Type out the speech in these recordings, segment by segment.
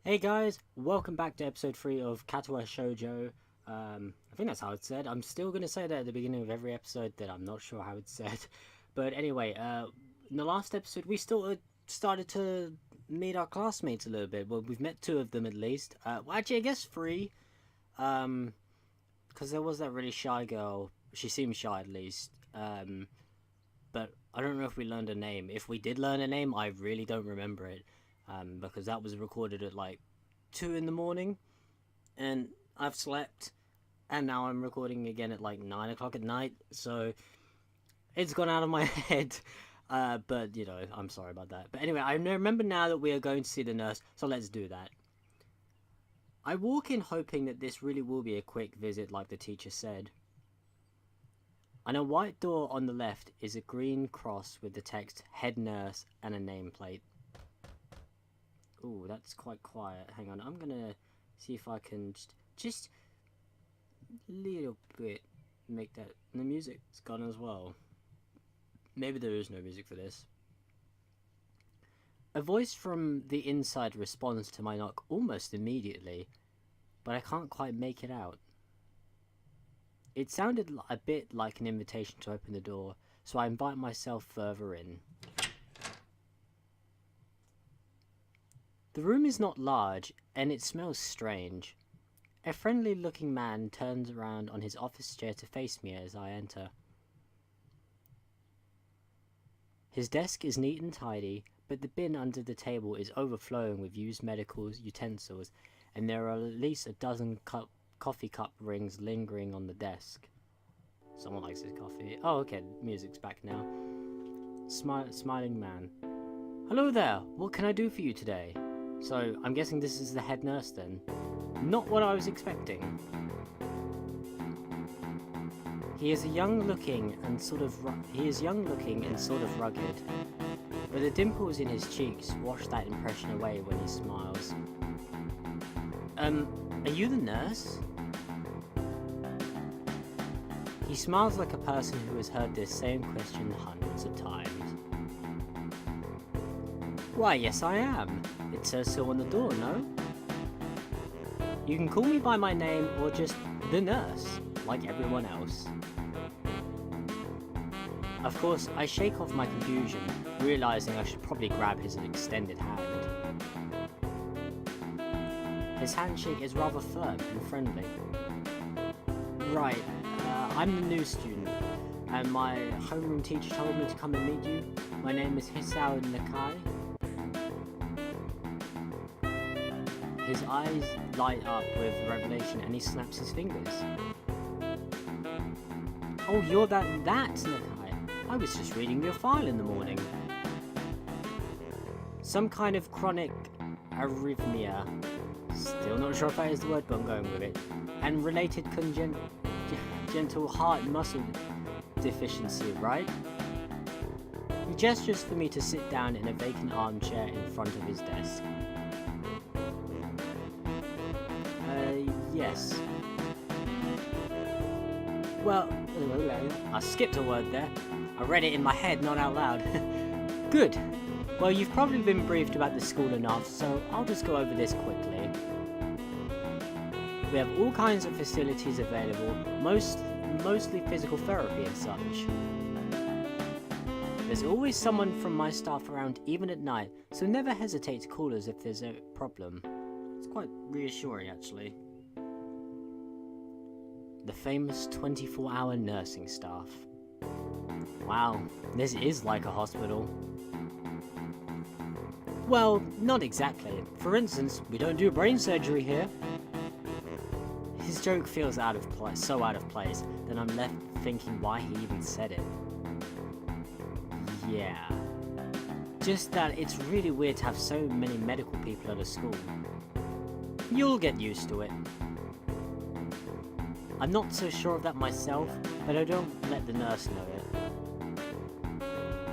Hey guys, welcome back to episode 3 of Katawa Shoujo. I think that's how it's said. I'm still going to say that at the beginning of every episode that I'm not sure how it's said. But anyway, in the last episode we still started to meet our classmates a little bit. Well, we've met two of them at least. Well, actually I guess three. Because there was that really shy girl. She seemed shy at least. But I don't know if we learned a name. If we did learn a name, I really don't remember it. Because that was recorded at like 2 in the morning, and I've slept, and now I'm recording again at like 9 o'clock at night, so it's gone out of my head. But you know, I'm sorry about that. But anyway, I remember now that we are going to see the nurse, so let's do that. I walk in hoping that this really will be a quick visit, like the teacher said. On a white door on the left is a green cross with the text "Head Nurse" and a nameplate. Ooh, that's quite quiet. Hang on, I'm gonna see if I can just little bit make that. And the music's gone as well. Maybe there is no music for this. A voice from the inside responds to my knock almost immediately, but I can't quite make it out. It sounded a bit like an invitation to open the door, so I invite myself further in. The room is not large, and it smells strange. A friendly-looking man turns around on his office chair to face me as I enter. His desk is neat and tidy, but the bin under the table is overflowing with used medical utensils, and there are at least a dozen coffee cup rings lingering on the desk. Someone likes his coffee. Oh, okay, music's back now. Smiling man. Hello there, what can I do for you today? So, I'm guessing this is the head nurse then. Not what I was expecting. He is young looking and sort of rugged, but the dimples in his cheeks wash that impression away when he smiles. Are you the nurse? He smiles like a person who has heard this same question hundreds of times. Why, yes I am. It says so on the door, no? You can call me by my name or just the nurse, like everyone else. Of course, I shake off my confusion, realizing I should probably grab his extended hand. His handshake is rather firm and friendly. Right, I'm the new student, and my homeroom teacher told me to come and meet you. My name is Hisao Nakai. His eyes light up with revelation and he snaps his fingers. Oh, you're that Nakai. I was just reading your file in the morning. Some kind of chronic arrhythmia. Still not sure if that is the word, but I'm going with it. And related congenital heart muscle deficiency, right? He gestures for me to sit down in a vacant armchair in front of his desk. Yes. Well, I skipped a word there. I read it in my head, not out loud. Good. Well, you've probably been briefed about the school enough, so I'll just go over this quickly. We have all kinds of facilities available, mostly physical therapy and such. There's always someone from my staff around even at night, so never hesitate to call us if there's a problem. It's quite reassuring, actually. The famous 24-hour nursing staff. Wow, this is like a hospital. Well, not exactly. For instance, we don't do brain surgery here. His joke feels so out of place that I'm left thinking why he even said it. Yeah. Just that it's really weird to have so many medical people at a school. You'll get used to it. I'm not so sure of that myself, but I don't let the nurse know it.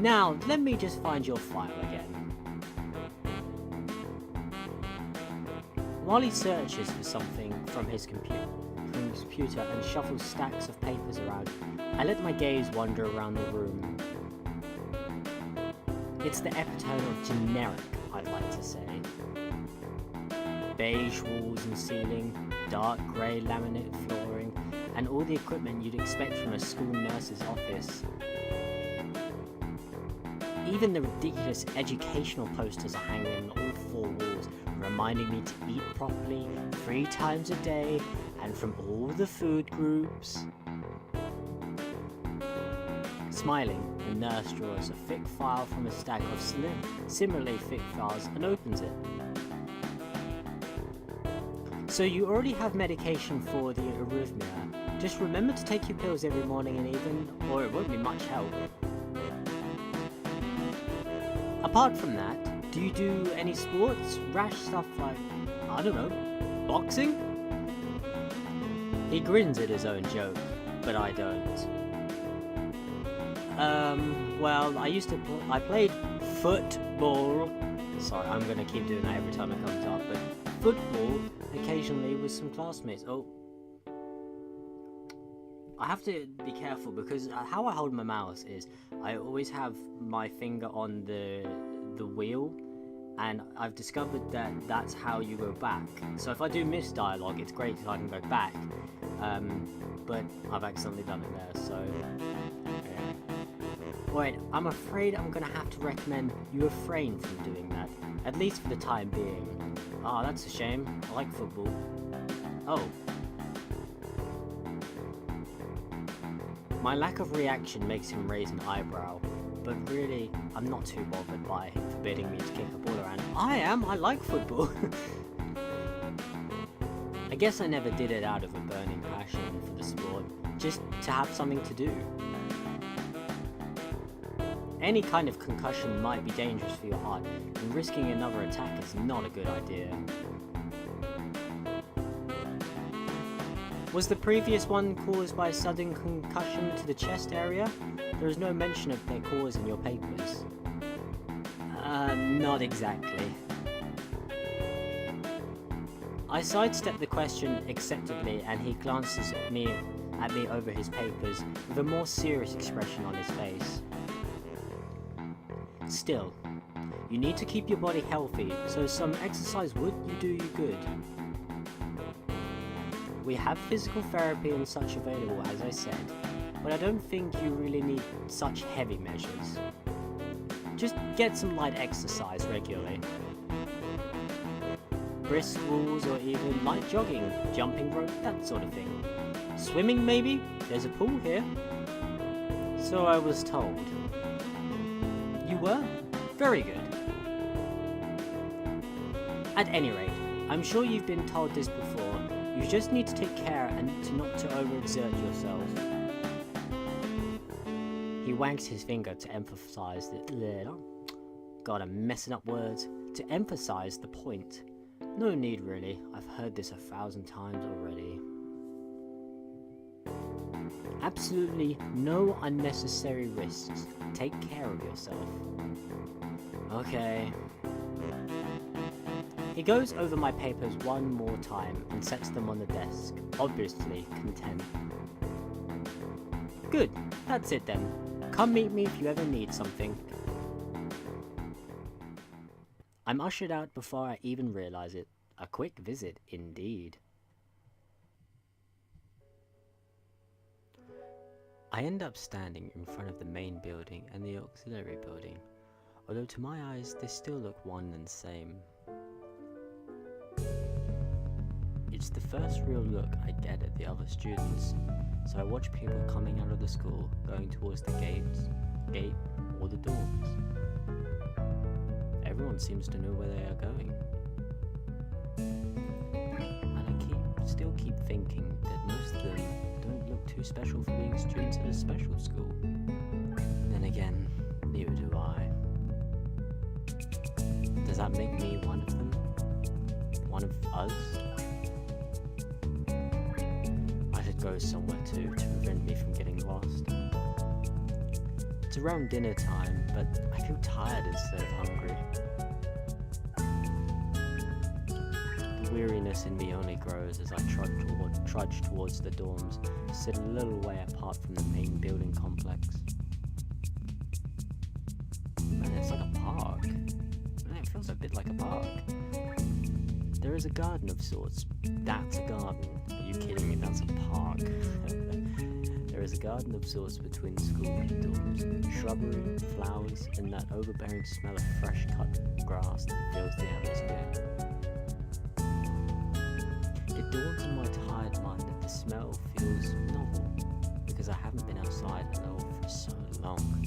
Now, let me just find your file again. While he searches for something from his computer and shuffles stacks of papers around, I let my gaze wander around the room. It's the epitome of generic, I'd like to say. beige walls and ceiling, dark grey laminate flooring, and all the equipment you'd expect from a school nurse's office. Even the ridiculous educational posters are hanging on all 4 walls, reminding me to eat properly 3 times a day and from all the food groups. Smiling, the nurse draws a thick file from a stack of similarly thick files and opens it. So you already have medication for the arrhythmia. Just remember to take your pills every morning and evening, or it won't be much help. Apart from that, do you do any sports? Rash stuff like, I don't know, boxing? He grins at his own joke, but I don't. Well, I played football. Sorry, I'm gonna keep doing that every time I come to up, but football occasionally with some classmates. Oh. I have to be careful because how I hold my mouse is I always have my finger on the wheel, and I've discovered that that's how you go back. So if I do miss dialogue, it's great so I can go back, but I've accidentally done it there, so yeah. Alright, I'm afraid I'm gonna have to recommend you refrain from doing that, at least for the time being. Ah, that's a shame. I like football. Oh. My lack of reaction makes him raise an eyebrow, but really, I'm not too bothered by him forbidding me to kick a ball around. I like football. I guess I never did it out of a burning passion for the sport, just to have something to do. Any kind of concussion might be dangerous for your heart, and risking another attack is not a good idea. Was the previous one caused by a sudden concussion to the chest area? There is no mention of their cause in your papers. Not exactly. I sidestep the question acceptably, and he glances at me over his papers with a more serious expression on his face. Still, you need to keep your body healthy, so some exercise would do you good. We have physical therapy and such available, as I said, but I don't think you really need such heavy measures. Just get some light exercise regularly. Brisk walks or even light jogging, jumping rope, that sort of thing. Swimming maybe? There's a pool here. So I was told. You were? Very good. At any rate, I'm sure you've been told this before. You just need to take care and not to overexert yourself. He wanks his finger to emphasize God, I'm messing up words. To emphasize the point. No need really. I've heard this 1,000 times already. Absolutely no unnecessary risks. Take care of yourself. Okay. He goes over my papers one more time and sets them on the desk, obviously content. Good, that's it then. Come meet me if you ever need something. I'm ushered out before I even realize it. A quick visit indeed. I end up standing in front of the main building and the auxiliary building, although to my eyes they still look one and the same. It's the first real look I get at the other students, so I watch people coming out of the school, going towards the gate, or the dorms. Everyone seems to know where they are going. And I still keep thinking that most of them don't look too special for being students at a special school. Then again, neither do I. Does that make me one of them? One of us? Go somewhere to prevent me from getting lost. It's around dinner time, but I feel tired instead of hungry. The weariness in me only grows as I trudge towards the dorms, sit a little way apart from the main building complex. Man, it's like a park. Man, it feels a bit like a park. There is a garden of sorts. That's a garden. Are you kidding me? That's a park. There is a garden of sorts between the school dorms. Shrubbery, flowers, and that overbearing smell of fresh cut grass that fills the atmosphere. It dawns on my tired mind that the smell feels novel, because I haven't been outside alone for so long.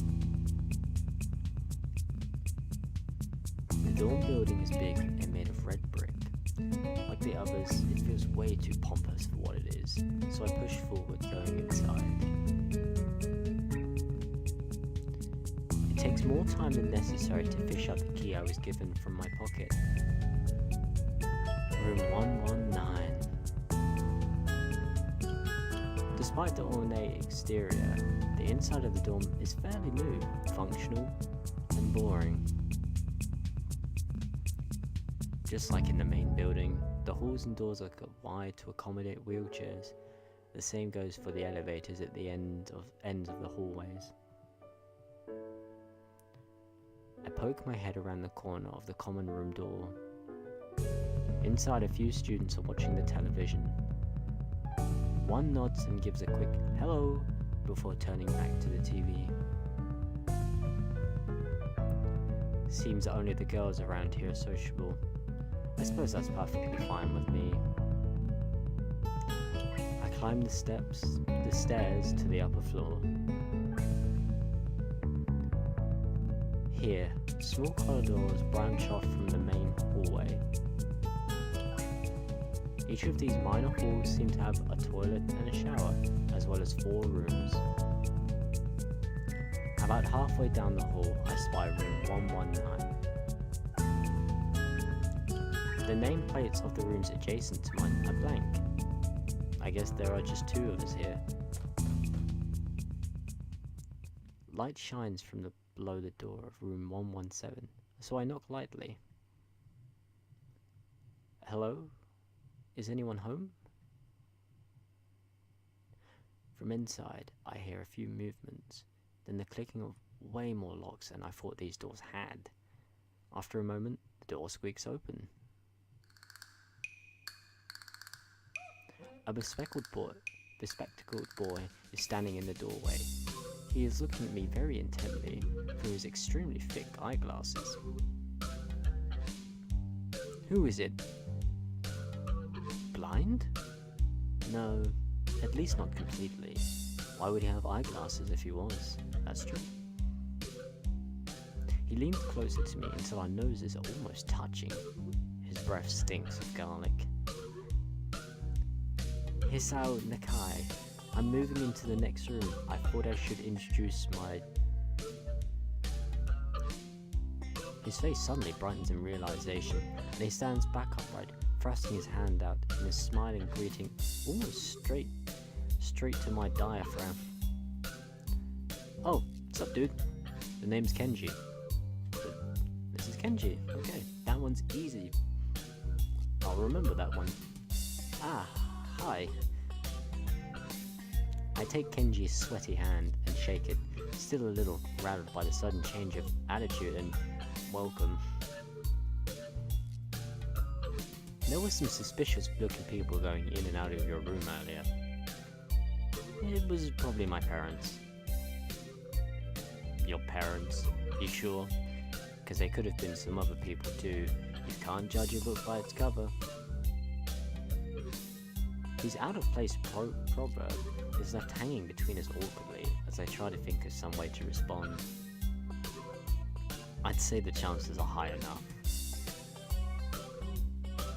The dorm building is big and made of red brick. Like the others, it feels way too pompous for what it is, so I push forward going inside. It takes more time than necessary to fish out the key I was given from my pocket. Room 119. Despite the ornate exterior, the inside of the dorm is fairly new, functional, and boring. Just like in the main building, the halls and doors are wide to accommodate wheelchairs. The same goes for the elevators at the ends of the hallways. I poke my head around the corner of the common room door. Inside, a few students are watching the television. One nods and gives a quick hello before turning back to the TV. Seems that only the girls around here are sociable. I suppose that's perfectly fine with me. I climb the stairs to the upper floor. Here, small corridors branch off from the main hallway. Each of these minor halls seem to have a toilet and a shower, as well as 4 rooms. About halfway down the hall, I spy room 119. The nameplates of the rooms adjacent to mine are blank. I guess there are just 2 of us here. Light shines from below the door of room 117, so I knock lightly. Hello? Is anyone home? From inside, I hear a few movements, then the clicking of way more locks than I thought these doors had. After a moment, the door squeaks open. A bespectacled boy is standing in the doorway. He is looking at me very intently through his extremely thick eyeglasses. Who is it? Blind? No, at least not completely. Why would he have eyeglasses if he was? That's true. He leans closer to me until our noses are almost touching. His breath stinks of garlic. Hisao Nakai. I'm moving into the next room. I thought I should introduce my... His face suddenly brightens in realization, and he stands back upright, thrusting his hand out in a smiling greeting almost straight to my diaphragm. Oh, what's up, dude? The name's Kenji. This is Kenji. Okay, that one's easy. I'll remember that one. Ah, hi. I take Kenji's sweaty hand and shake it, still a little rattled by the sudden change of attitude and welcome. There were some suspicious looking people going in and out of your room earlier. It was probably my parents. Your parents? You sure? Because they could have been some other people too. You can't judge a book by its cover. His out-of-place proverb is left hanging between us awkwardly as I try to think of some way to respond. I'd say the chances are high enough.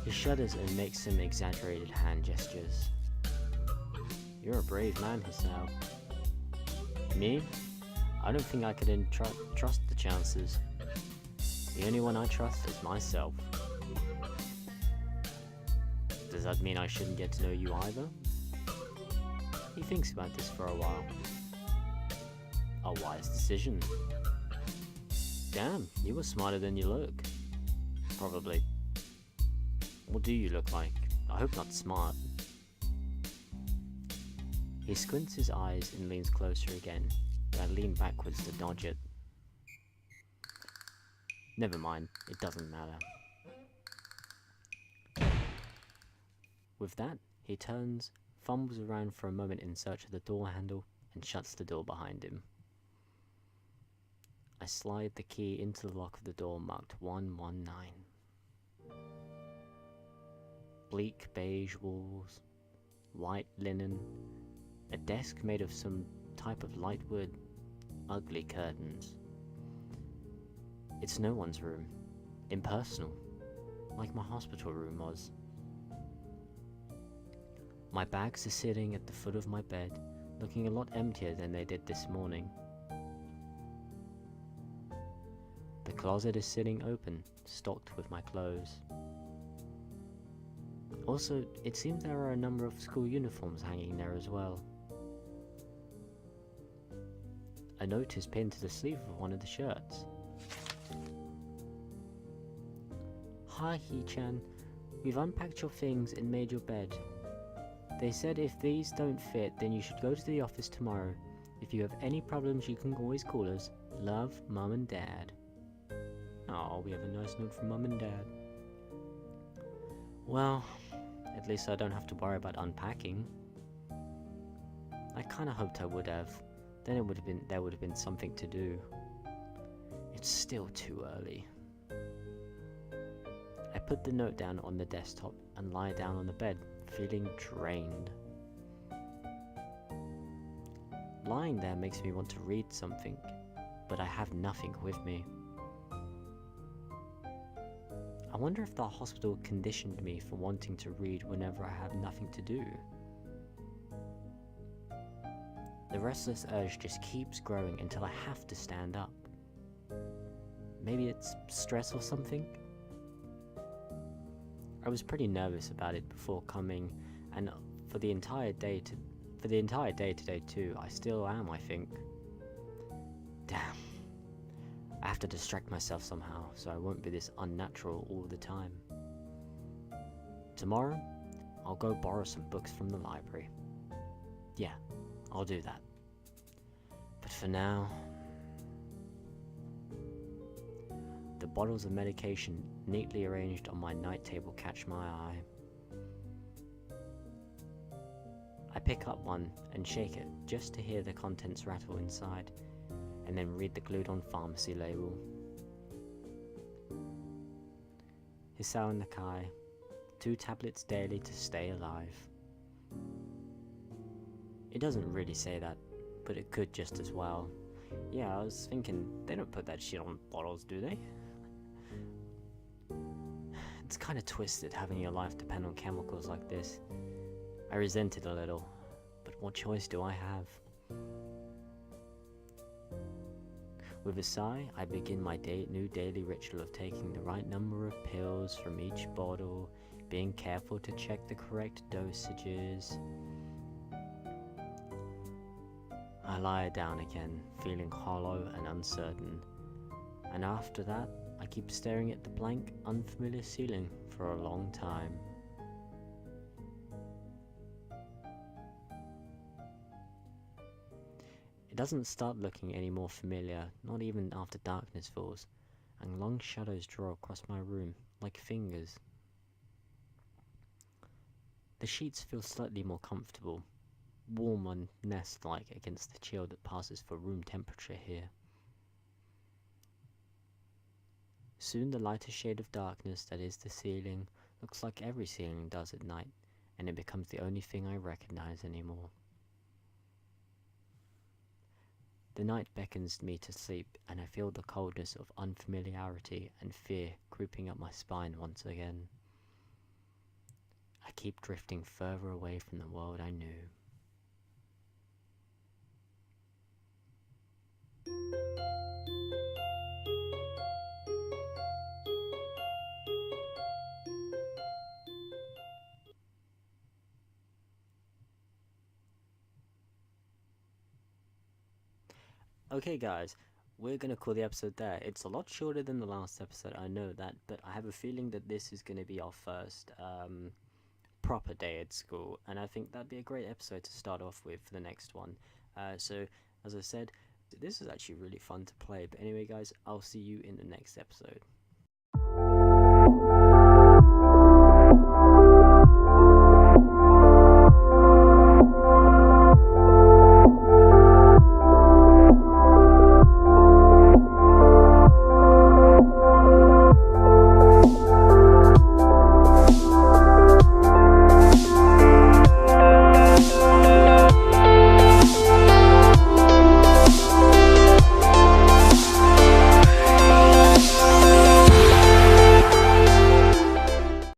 He shudders and makes some exaggerated hand gestures. You're a brave man, Hisao. Me? I don't think I could trust the chances. The only one I trust is myself. Does that mean I shouldn't get to know you either? He thinks about this for a while. A wise decision. Damn, you were smarter than you look. Probably. What do you look like? I hope not smart. He squints his eyes and leans closer again, but I lean backwards to dodge it. Never mind, it doesn't matter. With that, he turns, fumbles around for a moment in search of the door handle, and shuts the door behind him. I slide the key into the lock of the door marked 119. Bleak beige walls, white linen, a desk made of some type of light wood, ugly curtains. It's no one's room, impersonal, like my hospital room was. My bags are sitting at the foot of my bed, looking a lot emptier than they did this morning. The closet is sitting open, stocked with my clothes. Also, it seems there are a number of school uniforms hanging there as well. A note is pinned to the sleeve of one of the shirts. Hi Hee-chan, we've unpacked your things and made your bed. They said if these don't fit, then you should go to the office tomorrow. If you have any problems, you can always call us. Love, Mum and Dad. Oh, we have a nice note from Mum and Dad. Well, at least I don't have to worry about unpacking. I kinda hoped I would have. Then there would have been something to do. It's still too early. I put the note down on the desktop and lie down on the bed, feeling drained. Lying there makes me want to read something, but I have nothing with me. I wonder if the hospital conditioned me for wanting to read whenever I have nothing to do. The restless urge just keeps growing until I have to stand up. Maybe it's stress or something? I was pretty nervous about it before coming, and for the entire day today too. I still am, I think. Damn. I have to distract myself somehow, so I won't be this unnatural all the time. Tomorrow, I'll go borrow some books from the library. Yeah, I'll do that. But for now... The bottles of medication neatly arranged on my night table catch my eye. I pick up one and shake it just to hear the contents rattle inside, and then read the glued-on pharmacy label. Hisao Nakai, 2 tablets daily to stay alive. It doesn't really say that, but it could just as well. Yeah, I was thinking, they don't put that shit on bottles, do they? It's kinda twisted having your life depend on chemicals like this. I resent it a little, but what choice do I have? With a sigh, I begin my new daily ritual of taking the right number of pills from each bottle, being careful to check the correct dosages. I lie down again, feeling hollow and uncertain, and after that, I keep staring at the blank, unfamiliar ceiling for a long time. It doesn't start looking any more familiar, not even after darkness falls, and long shadows draw across my room, like fingers. The sheets feel slightly more comfortable, warm and nest-like against the chill that passes for room temperature here. Soon the lighter shade of darkness that is the ceiling looks like every ceiling does at night, and it becomes the only thing I recognize anymore. The night beckons me to sleep, and I feel the coldness of unfamiliarity and fear creeping up my spine once again. I keep drifting further away from the world I knew. Okay guys, we're gonna call the episode there. It's a lot shorter than the last episode, I know that, but I have a feeling that this is gonna be our first proper day at school, and I think that'd be a great episode to start off with for the next one. So, as I said, this is actually really fun to play, but anyway guys, I'll see you in the next episode.